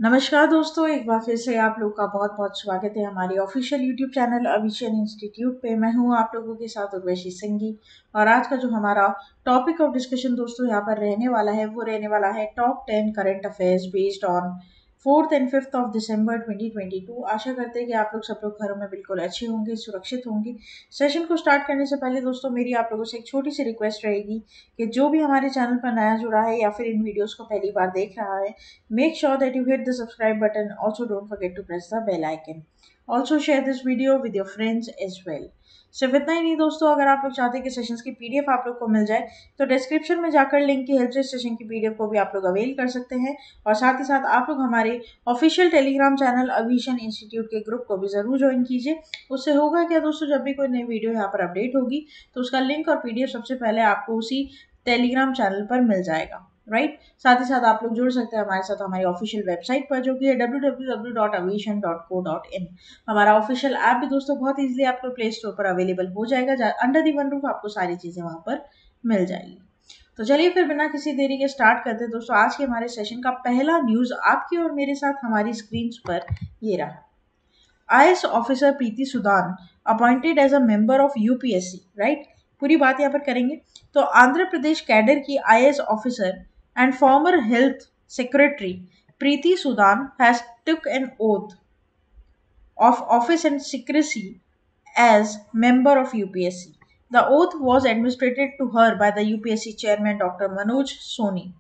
नमस्कार दोस्तों, एक बार फिर से आप लोग का बहुत बहुत स्वागत है हमारी official YouTube channel Avishan institute पे। मैं हूँ आप लोगों के साथ उर्वशी सिंघी। और आज का जो हमारा टॉपिक ऑफ डिस्कशन दोस्तों यहाँ पर रहने वाला है वो रहने वाला है top 10 current affairs based on 4th and 5th of December 2022। आशा करते हैं कि आप लोग सब लोग घरों में बिल्कुल अच्छे होंगे, सुरक्षित होंगे। सेशन को स्टार्ट करने से पहले दोस्तों मेरी आप लोगों से एक छोटी सी रिक्वेस्ट रहेगी कि जो भी हमारे चैनल पर नया जुड़ा है या फिर इन वीडियोस को पहली बार देख रहा है, make sure that you hit the subscribe button. Also, don't forget to press the bell icon. Also, share this video with your friends as well. सिर्फ इतना ही नहीं दोस्तों, अगर आप लोग चाहते हैं कि सेशंस की पीडीएफ आप लोग को मिल जाए तो डिस्क्रिप्शन में जाकर लिंक की हेल्प से सेशन की पीडीएफ को भी आप लोग अवेल कर सकते हैं। और साथ ही साथ आप लोग हमारे official Telegram channel Avishan institute के ग्रुप को भी जरूर ज्वाइन कीजिए। उससे होगा क्या दोस्तों, जब भी कोई नई वीडियो यहाँ पर अपडेट होगी तो उसका लिंक और पीडीएफ सबसे पहले आपको उसी टेलीग्राम चैनल पर मिल जाएगा। राइट, साथ ही साथ आप लोग जुड़ सकते हैं हमारे साथ हमारी ऑफिशियल वेबसाइट पर, जो कि है www.aviation.co.in। हमारा ऑफिशियल ऐप भी दोस्तों बहुत इजीली आपको प्ले स्टोर पर अवेलेबल हो जाएगा। अंडर दी वन रूफ आपको सारी चीजें वहां पर मिल जाएगी। तो चलिए फिर बिना किसी देरी के स्टार्ट करते हैं दोस्तों। आज के हमारे सेशन का पहला न्यूज आपकी और मेरे साथ हमारी स्क्रीन पर ये रहा। IAS officer Preeti Sudan appointed as a member of UPSC. Right, पूरी बात यहाँ पर करेंगे। तो आंध्र प्रदेश कैडर की IAS officer and former health secretary Preeti Sudan has took an oath of office and secrecy as member of UPSC. The oath was administered to her by the UPSC chairman Dr. Manoj Soni.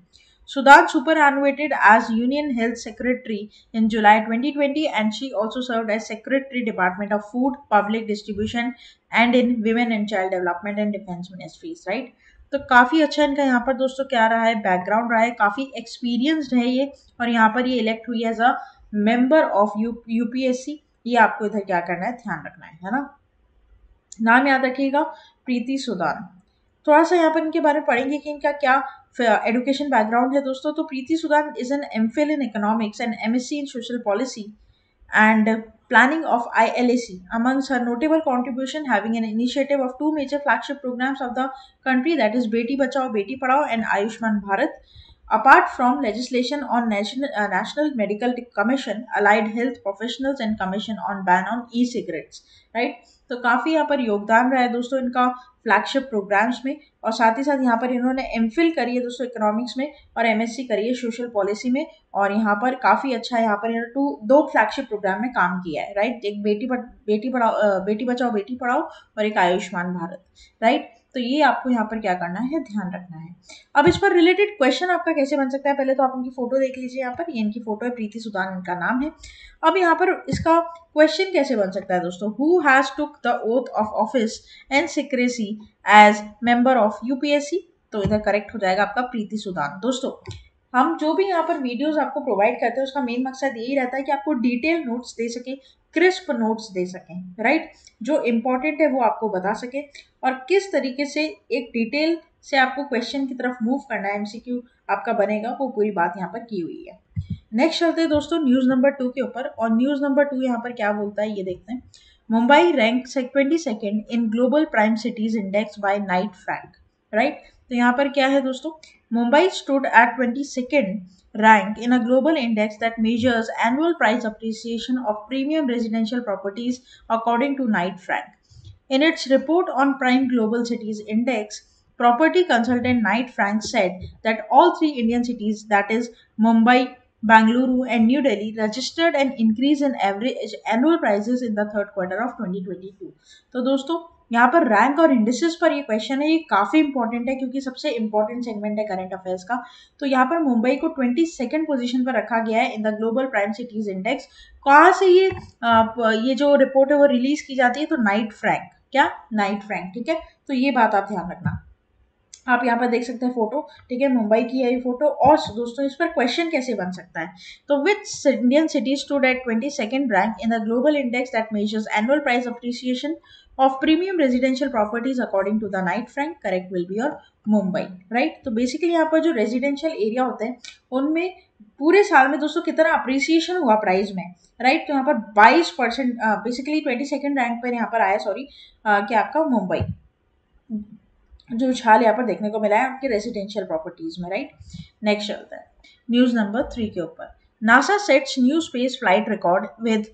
Sudan superannuated as Union Health Secretary in July 2020, and she also served as Secretary Department of Food, Public Distribution and in Women and Child Development and Defense Ministries. Right? तो काफ़ी अच्छा इनका यहाँ पर दोस्तों क्या रहा है, बैकग्राउंड रहा है, काफ़ी एक्सपीरियंस्ड है ये। और यहाँ पर ये इलेक्ट हुई as a member of UPSC. ये आपको इधर क्या करना है, ध्यान रखना है ना। नाम याद रखिएगा, प्रीति सुदान। थोड़ा सा यहाँ पर इनके बारे में पढ़ेंगे कि इनका क्या एडुकेशन बैकग्राउंड है दोस्तों। तो Preeti Sudan is an MPhil in economics and MSc in social policy and planning of ILAC. Amongst her notable contribution, having an initiative of two major flagship programs of the country, that is Beti Bachao, Beti Padhao and Ayushman Bharat. Apart from legislation on National Medical Commission, Allied Health Professionals and Commission on Ban on E-Cigarettes. Right? तो काफ़ी यहाँ पर योगदान रहा है दोस्तों इनका flagship programmes में। और साथ ही साथ यहाँ पर इन्होंने एमफिल करी है दोस्तों इकोनॉमिक्स में और एमएससी करी है सोशल पॉलिसी में। और यहाँ पर काफ़ी अच्छा यहाँ पर इन्होंने दो फ्लैगशिप प्रोग्राम में काम किया है। राइट, एक बेटी बचाओ बेटी पढ़ाओ और एक आयुष्मान भारत। राइट, तो ये आपको यहाँ पर क्या करना है, ध्यान रखना है। अब इस पर रिलेटेड क्वेश्चन आपका कैसे बन सकता है, पहले तो आप इनकी फोटो देख लीजिए। यहाँ पर ये इनकी फोटो है, प्रीति सुदान इनका नाम है। अब यहाँ पर इसका क्वेश्चन कैसे बन सकता है दोस्तों, who has took the oath of office and secrecy as member of UPSC. तो इधर करेक्ट हो जाएगा आपका प्रीति सुदान। दोस्तों हम जो भी यहाँ पर वीडियोस आपको प्रोवाइड करते हैं उसका मेन मकसद यही रहता है कि आपको डिटेल नोट्स दे सके, क्रिस्प नोट्स दे सकें। राइट, जो इम्पोर्टेंट है वो आपको बता सके और किस तरीके से एक डिटेल से आपको क्वेश्चन की तरफ मूव करना है, एमसीक्यू आपका बनेगा, वो पूरी बात यहाँ पर की हुई है। नेक्स्ट चलते हैं दोस्तों न्यूज नंबर 2 के ऊपर। और न्यूज नंबर 2 यहाँ पर क्या बोलता है ये देखते हैं। Mumbai rank 22nd in global prime cities index bye Knight Frank. Right, तो यहाँ पर क्या है दोस्तों, Mumbai stood at 22nd rank in a global index that measures annual price appreciation of premium residential properties according to Knight Frank. In its report on Prime Global Cities Index, property consultant Knight Frank said that all three Indian cities, that is Mumbai, Bangalore and New Delhi, registered an increase in average annual prices in the third quarter of 2022. तो दोस्तों यहाँ पर rank और indices पर ये question है, ये काफ़ी इंपॉर्टेंट है क्योंकि सबसे इंपॉर्टेंट सेगमेंट है करंट अफेयर्स का। तो यहाँ पर मुंबई को 22nd पोजीशन पर रखा गया है इन the global prime cities index. कहाँ से ये जो रिपोर्ट है वो रिलीज की जाती है, तो नाइट फ्रैंक, क्या नाइट फ्रैंक, ठीक है। तो ये बात आप ध्यान रखना। आप यहाँ पर देख सकते हैं फोटो, ठीक है, मुंबई की है ये फोटो। और दोस्तों इस पर क्वेश्चन कैसे बन सकता है, तो which Indian city stood at 22nd rank in the global index that measures annual price appreciation of premium residential properties according to the Knight Frank. Correct will be your Mumbai. Right, तो basically यहाँ पर जो residential area होते हैं उनमें पूरे साल में दोस्तों कितना अप्रिसिएशन हुआ प्राइस में। राइट, तो यहाँ पर 22% बेसिकली 22nd रैंक पर यहाँ पर आया, सॉरी क्या आपका मुंबई, जो उछाल यहाँ पर देखने को मिला है आपके रेजिडेंशियल प्रॉपर्टीज में। राइट, नेक्स्ट चलता है न्यूज नंबर 3 के ऊपर। NASA sets new space flight record with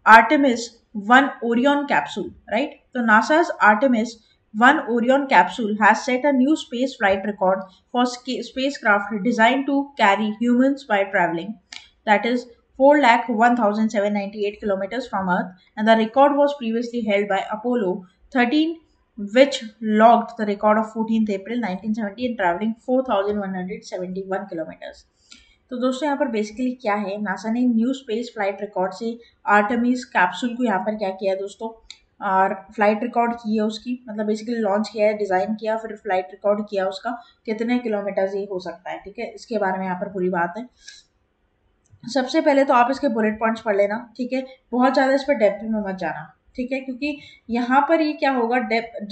Artemis 1 Orion capsule, right? So NASA's Artemis 1 Orion capsule has set a new space flight record for spacecraft designed to carry humans by traveling. That is 4,01,798 kilometers from Earth, and the record was previously held by Apollo 13, which logged the record of 14th April 1970 and traveling 4,171 kilometers. तो दोस्तों यहाँ पर basically क्या है, NASA ने new space flight record से Artemis capsule को यहाँ पर क्या किया है दोस्तों, और फ्लाइट रिकॉर्ड की है उसकी, मतलब बेसिकली लॉन्च किया है, डिज़ाइन किया, फिर फ्लाइट रिकॉर्ड किया उसका कितने किलोमीटर्स ये हो सकता है, ठीक है, इसके बारे में यहाँ पर पूरी बात है। सबसे पहले तो आप इसके बुलेट पॉइंट्स पढ़ लेना, ठीक है, बहुत ज़्यादा इस पर डेप्थ में मत जाना, ठीक है, क्योंकि यहाँ पर ये क्या होगा,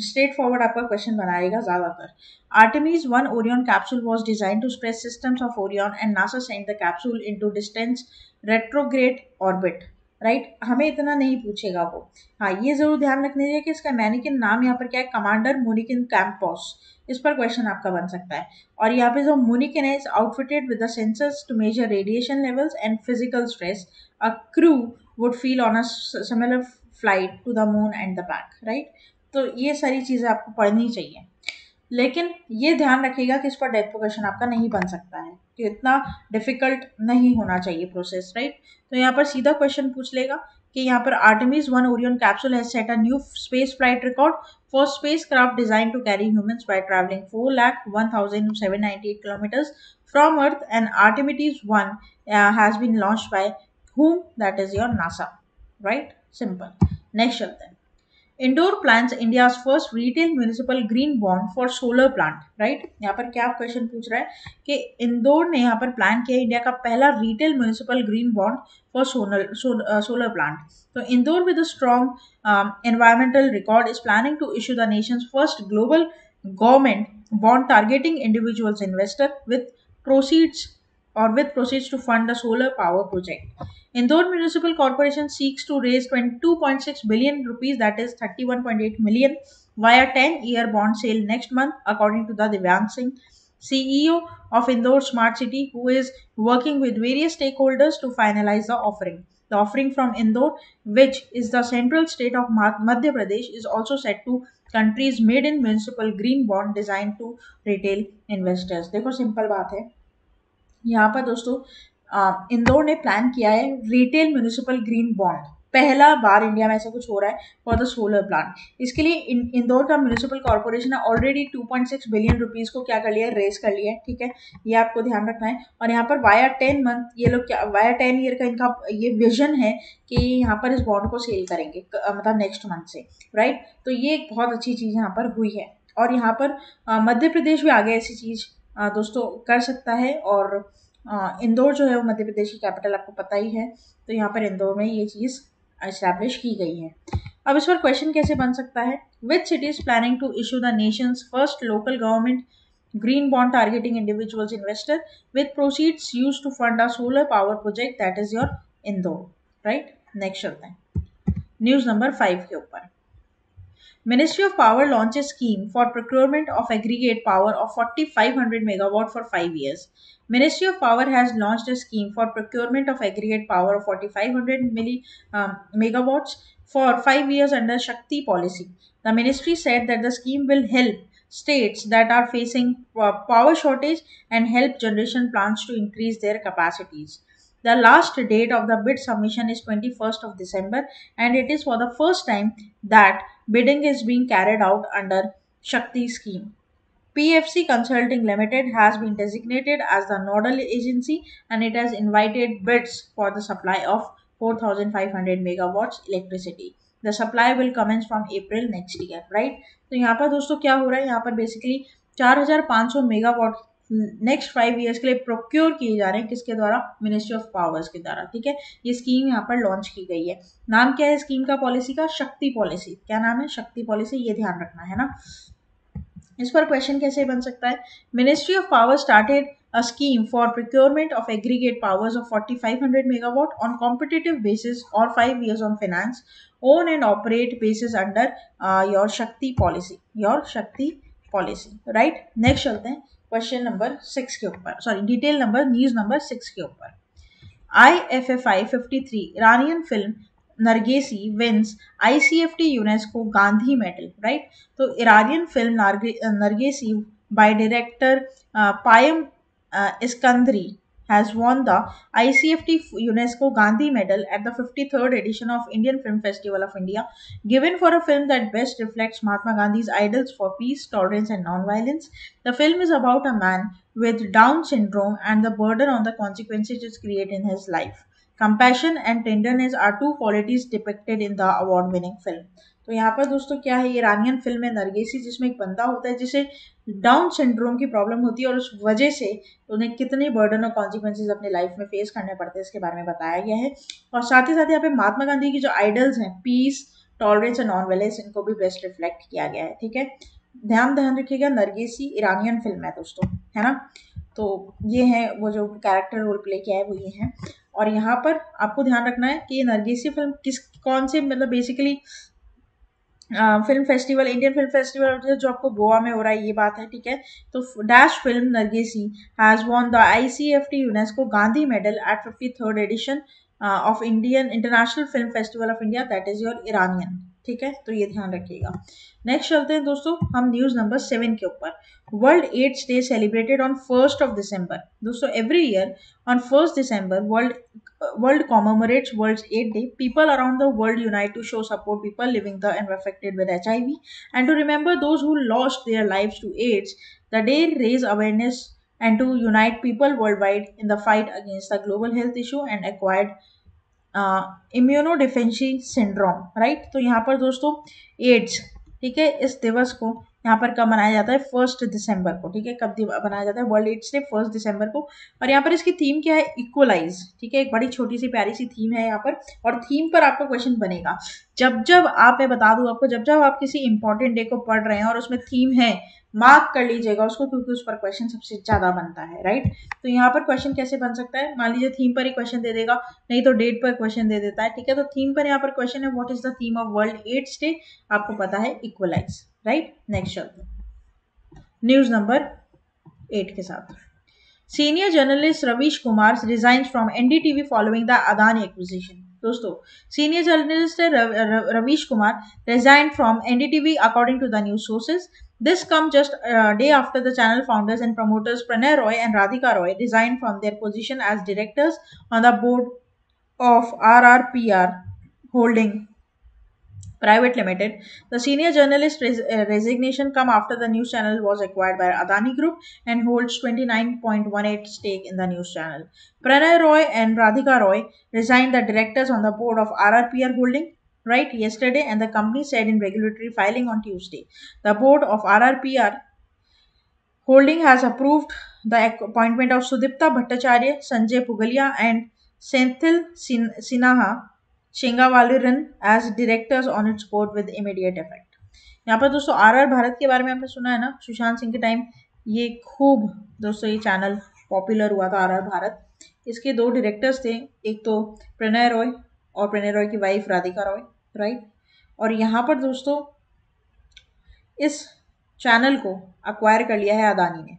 स्ट्रेट फॉरवर्ड आपका क्वेश्चन बनाएगा ज़्यादातर। Artemis 1 Orion capsule was designed to spread systems of Orion and NASA sent the capsule into distant retrograde orbit, right, हमें इतना नहीं पूछेगा वो। हाँ, ये जरूर ध्यान रखने दीजिए कि इसका मैनिकिन नाम यहाँ पर क्या है, कमांडर मुनिकिन कैंपोस, इस पर क्वेश्चन आपका बन सकता है। और यहाँ पे जो मुनिकिन है, is outfitted with the sensors to measure radiation levels and physical stress a crew would feel on a similar flight to the moon and the back, right. तो ये सारी चीज़ें आपको पढ़नी चाहिए, लेकिन ये ध्यान रखिएगा कि इस पर डेप्थ क्वेश्चन आपका नहीं बन सकता है, कि इतना डिफिकल्ट नहीं होना चाहिए प्रोसेस, राइट। तो यहाँ पर सीधा क्वेश्चन पूछ लेगा कि यहाँ पर Artemis 1 Orion capsule has set a new space flight record for space craft design to carry humans by travelling 4,01,798 kilometers from Earth, and Artemis 1 has been launched by whom? That is your NASA, right? Simple. Next चलते हैं। Indoor plans India's first retail municipal green bond for solar plant, right. यहाँ पर क्या question पूछ रहा है कि इंदौर ने यहाँ पर प्लान किया इंडिया का पहला retail municipal green bond for solar plant. तो Indore with a strong environmental record is planning to issue the Nations first global government bond targeting individuals investor with proceeds proceeds to fund a solar power project. Indore Municipal Corporation seeks to raise 22.6 billion rupees, that is 31.8 million, via 10-year bond sale next month, according to the Divyang Singh, CEO of Indore Smart City, who is working with various stakeholders to finalize the offering. The offering from Indore, which is the central state of Madhya Pradesh, is also set to countries made in municipal green bond designed to retail investors. देखो simple बात है, यहाँ पर दोस्तों इंदौर ने plan किया है retail municipal green bond, पहला बार इंडिया में ऐसा कुछ हो रहा है फॉर द सोलर प्लांट। इसके लिए इंदौर का municipal corporation already 2.6 billion rupees को क्या कर लिया है, रेज कर लिया है, ठीक है, ये आपको ध्यान रखना है। और यहाँ पर वाया 10 मंथ ये लोग क्या, वाया 10 ईयर का इनका ये विजन है कि यहाँ पर इस बॉन्ड को सेल करेंगे, मतलब नेक्स्ट मंथ से, राइट। तो ये एक बहुत अच्छी चीज़ यहाँ पर हुई है। और यहाँ पर मध्य प्रदेश भी आगे ऐसी चीज़ दोस्तों कर सकता है, और इंदौर जो है वो मध्य प्रदेश की कैपिटल आपको पता ही है, तो यहाँ पर इंदौर में ये चीज़ एस्टैब्लिश की गई है। अब इस पर क्वेश्चन कैसे बन सकता है, which city is planning to issue the Nations first local government green bond targeting individuals investor with proceeds use to fund a solar power project, that is your Indore, right. Next चलते हैं news number 5 के ऊपर। Ministry of Power launches scheme for procurement of aggregate power of 4,500 megawatt for 5 years. Ministry of Power has launched a scheme for procurement of aggregate power of 4,500 megawatts for 5 years under Shakti policy. The ministry said that the scheme will help states that are facing power shortage and help generation plants to increase their capacities. The last date of the bid submission is 21st of December, and it is for the first time that bidding is being carried out under Shakti scheme. PFC Consulting Limited has been designated as the nodal agency, and it has invited bids for the supply of 4,500 megawatts electricity. The supply will commence from April next year, right? तो यहाँ पर दोस्तों क्या हो रहा है, यहाँ पर बेसिकली 4,500 मेगावाट नेक्स्ट 5 ईयर्स के लिए प्रोक्योर किए जा रहे हैं, किसके द्वारा, मिनिस्ट्री ऑफ पावर्स के द्वारा, ठीक है। ये स्कीम यहाँ पर लॉन्च की गई है। नाम क्या है स्कीम का, पॉलिसी का, शक्ति पॉलिसी। क्या नाम है, शक्ति पॉलिसी, ये ध्यान रखना है ना। इस पर क्वेश्चन कैसे बन सकता है, ministry of power started a scheme for procurement of aggregate powers of 4,500 megawatt on competitive basis or 5 years on finance, own and operate basis under your Shakti policy, right? Next चलते हैं question number 6 के ऊपर, sorry detail number news number 6 के ऊपर। IFFI 53 Iranian film Nargesi wins ICFT UNESCO Gandhi medal, right. तो Iranian film Nargesi by director Payam Eskandari has won the ICFT UNESCO Gandhi Medal at the 53rd edition of Indian Film Festival of India, given for a film that best reflects Mahatma Gandhi's ideals for peace, tolerance, and non-violence. The film is about a man with Down syndrome and the burden on the consequences it creates in his life. Compassion and tenderness are two qualities depicted in the award-winning film. तो यहाँ पर दोस्तों क्या है, Iranian film है नरगिसी, जिसमें एक बंदा होता है जिसे डाउन सिंड्रोम की प्रॉब्लम होती है और उस वजह से उन्हें कितने बर्डन और कॉन्सिक्वेंसेज अपने लाइफ में फेस करने पड़ते हैं इसके बारे में बताया गया है। और साथ ही साथ यहाँ पे महात्मा गांधी की जो आइडल्स हैं पीस, टॉलरेंस और नॉन वायलेंस, इनको भी बेस्ट रिफ्लेक्ट किया गया है। ठीक है, ध्यान रखिएगा, नरगिसी ईरानियन फिल्म है दोस्तों, है ना। तो ये है वो जो कैरेक्टर रोल प्ले किया है वो ये है। और यहाँ पर आपको ध्यान रखना है कि ये नरगिसी फिल्म कौन से मतलब basically film festival, Indian film festival जो आपको गोवा में हो रहा है, ये बात है। ठीक है, तो dash film Nargesi has won the ICFT UNESCO Gandhi medal at 53rd edition of Indian International Film Festival of India, that is your Iranian. ठीक है, तो ये ध्यान रखिएगा। नेक्स्ट चलते हैं दोस्तों हम न्यूज नंबर 7 के ऊपर। World AIDS day celebrated on 1st of December। दोस्तों every year on 1st December world commemorates World's AIDS Day. People around the world unite to show support people living the and affected with HIV and to remember those who lost their lives to AIDS. The day raise awareness and to unite people worldwide in the fight against the global health issue and acquired immunodeficiency syndrome, right. तो यहाँ पर दोस्तों ads, ठीक है, इस दिवस को यहाँ पर कब मनाया जाता है, 1 दिसंबर को। ठीक है, कब मनाया जाता है, वर्ल्ड एड्स डे 1 दिसंबर को। और यहाँ पर इसकी थीम क्या है, इक्वलाइज। ठीक है, एक बड़ी छोटी सी प्यारी सी थीम है यहाँ पर। और थीम पर आपका क्वेश्चन बनेगा जब आप, मैं बता दूं आपको, जब आप किसी इंपॉर्टेंट डे को पढ़ रहे हैं और उसमें थीम है, मार्क कर लीजिएगा उसको, क्योंकि उस पर क्वेश्चन सबसे ज्यादा बनता है, राइट। तो यहाँ पर क्वेश्चन कैसे बन सकता है, मान लीजिए थीम पर ही क्वेश्चन दे देगा, नहीं तो डेट पर क्वेश्चन दे देता है। ठीक है, तो थीम पर यहाँ पर क्वेश्चन है what is the theme of world AIDS day, आपको पता है इक्वलाइज, राइट। नेक्स्ट चलते हैं न्यूज नंबर 8 के साथ। Senior journalist Ravish Kumar resigns from NDTV following the Adani acquisition. दोस्तों senior journalist Ravish Kumar resigned from NDTV according to the news sources. This comes just a day after the channel founders and promoters Pranay Roy and Radhika Roy resigned from their position as directors on the board of RRPR Holding Private Limited. The senior journalist resignation come after the news channel was acquired by Adani Group and holds 29.18 stake in the news channel. Pranay Roy and Radhika Roy resigned the directors on the board of RRPR Holding right yesterday, and the company said in regulatory filing on Tuesday. The board of RRPR Holding has approved the appointment of Sudipta Bhattacharya, Sanjay Pugalia, and Senthil Sinha Shingawaliran as directors on its board with immediate effect. यहाँ पर दोस्तों RR Bharat के बारे में आपने सुना है ना, सुशांत सिंह के टाइम ये खूब दोस्तों ये चैनल पॉपुलर हुआ था RR भारत। इसके 2 डायरेक्टर्स थे, एक तो प्रणय रॉय और प्रणय रॉय की वाइफ राधिका रॉय, राइट। और यहाँ पर दोस्तों इस चैनल को अक्वायर कर लिया है अदानी ने,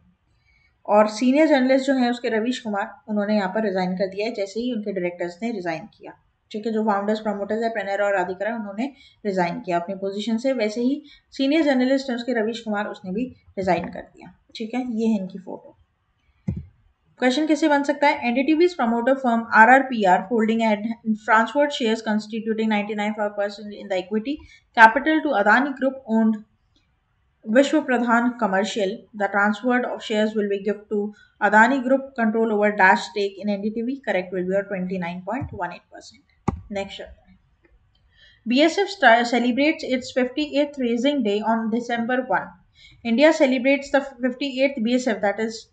और सीनियर जर्नलिस्ट जो है उसके रवीश कुमार, उन्होंने यहाँ पर रिजाइन कर दिया है जैसे ही उनके डायरेक्टर्स ने रिजाइन किया। ठीक है, जो फाउंडर्स प्रमोटर्स है प्रणय और राधिका राय, उन्होंने रिजाइन किया अपनी पोजीशन से, वैसे ही सीनियर जर्नलिस्ट है उसके रवीश कुमार, उसने भी रिजाइन कर दिया। ठीक है, ये है इनकी फोटो। क्वेश्चन कैसे बन सकता है, एनडीटीवी's promoter firm RRPR holding had transferred shares constituting 99% in the equity capital to Adani Group owned Vishwa Pradhan Commercial. The transfer of shares will be given to Adani Group control over dash stake in NDTV. Correct will be 29.18%. Next chapter. BSF celebrates its 58th Raising Day on December 1. India celebrates the 58th BSF, that is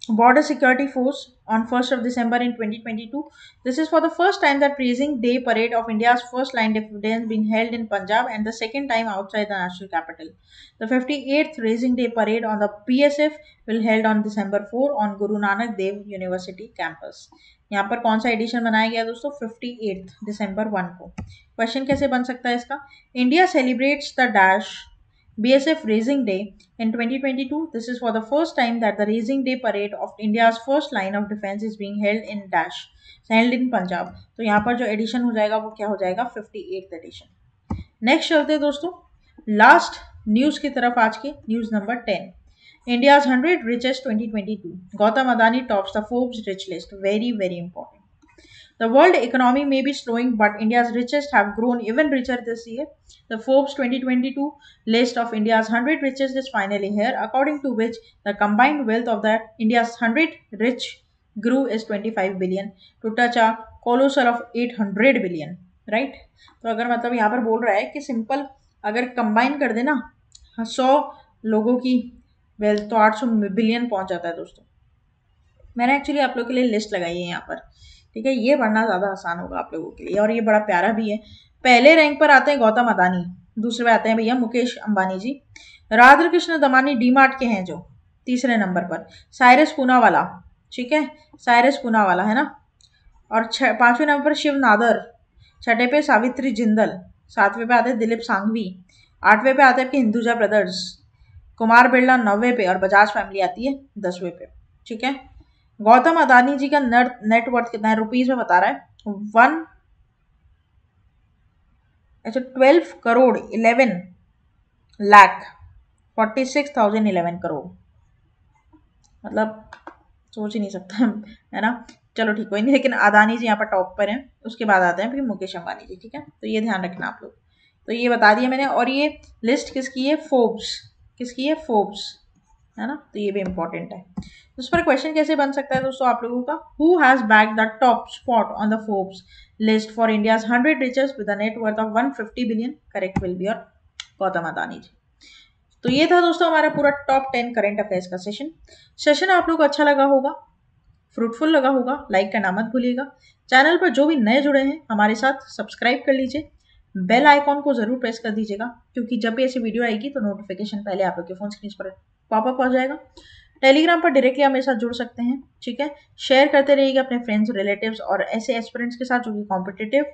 Border Security Force, on 1st of December in 2022. This is for the first time that Raising Day Parade of India's first line defense being held in Punjab and the second time outside the national capital. The 58th Raising Day Parade on the BSF will held on December 4 on Guru Nanak Dev University campus. यहाँ पर कौन सा addition बनाया गया दोस्तों, 58 दिसंबर 1 को। Question कैसे बन सकता है इसका, India celebrates the dash BSF Raising Day in 2022. This is for the first time that the Raising Day parade of India's first line of defense is being held in Punjab. तो यहाँ पर जो addition हो जाएगा वो क्या हो जाएगा 58th एडिशन. नेक्स्ट चलते हैं दोस्तों लास्ट न्यूज की तरफ. आज की news number 10. India's 100 richest 2022. Gautam Adani tops the Forbes rich list. Very, very important. The world economy may be slowing, but India's richest have grown even richer this year. The Forbes 2022 list of India's 100 richest is finally here, according to which the combined wealth of the India's 100 rich grew is 25 billion to touch a colossal of 800 billion. Right तो अगर मतलब यहाँ पर बोल रहा है कि simple अगर कंबाइन कर देना 100 लोगों की वेल्थ तो 800 बिलियन पहुंच जाता है दोस्तों. मैंने एक्चुअली आप लोगों के लिए लिस्ट लगाई है यहाँ पर. ठीक है ये पढ़ना ज़्यादा आसान होगा आप लोगों के लिए और ये बड़ा प्यारा भी है. पहले रैंक पर आते हैं गौतम अदानी. दूसरे पे आते हैं भैया मुकेश अंबानी जी. राधा कृष्ण दमानी डीमार्ट के हैं जो तीसरे नंबर पर. साइरस पूनावाला. ठीक है साइरस पूनावाला है ना. और 5वें नंबर पर शिव नादर. 6ठे पे सावित्री जिंदल. 7वें पे आते हैं दिलीप सांघवी. 8वें पे आते हैं हिंदुजा ब्रदर्स. कुमार बिरला 9वें पे और बजाज फैमिली आती है 10वें पे. ठीक है गौतम अदानी जी का नेटवर्थ कितना है रुपीज में बता रहा है 12 करोड़ 11 लाख 46,011 करोड़. मतलब सोच ही नहीं सकता है ना. चलो ठीक कोई नहीं लेकिन अदानी जी यहाँ पर टॉप पर हैं. उसके बाद आते हैं फिर मुकेश अंबानी जी. ठीक है तो ये ध्यान रखना आप लोग. तो ये बता दिया मैंने. और ये लिस्ट किसकी है फोर्ब्स. किसकी है फोर्ब्स है ना. तो ये भी इंपॉर्टेंट है. उस पर क्वेश्चन कैसे बन सकता है दोस्तों आप लोगों का. Who has bag the top spot on the Forbes list for India's 100 richest with a net worth of 150 billion. Correct will B और गौतम अदानी जी. तो ये था दोस्तों हमारा पूरा टॉप 10 करंट अफेयर्स का सेशन आप लोग को अच्छा लगा होगा फ्रूटफुल लगा होगा. लाइक करना मत भूलिएगा. चैनल पर जो भी नए जुड़े हैं हमारे साथ सब्सक्राइब कर लीजिए. बेल आइकॉन को जरूर प्रेस कर दीजिएगा क्योंकि जब भी ऐसी वीडियो आएगी तो नोटिफिकेशन पहले आप लोग के फोन स्क्रीन पर पॉपअप हो जाएगा. टेलीग्राम पर डायरेक्टली हमारे साथ जुड़ सकते हैं. ठीक है शेयर करते रहिएगा अपने फ्रेंड्स रिलेटिव्स और ऐसे एस्पिरेंट्स के साथ जो कि कॉम्पिटिटिव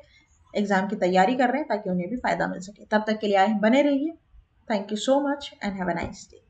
एग्जाम की तैयारी कर रहे हैं ताकि उन्हें भी फायदा मिल सके. तब तक के लिए आए बने रहिए. Thank you so much and have a nice day.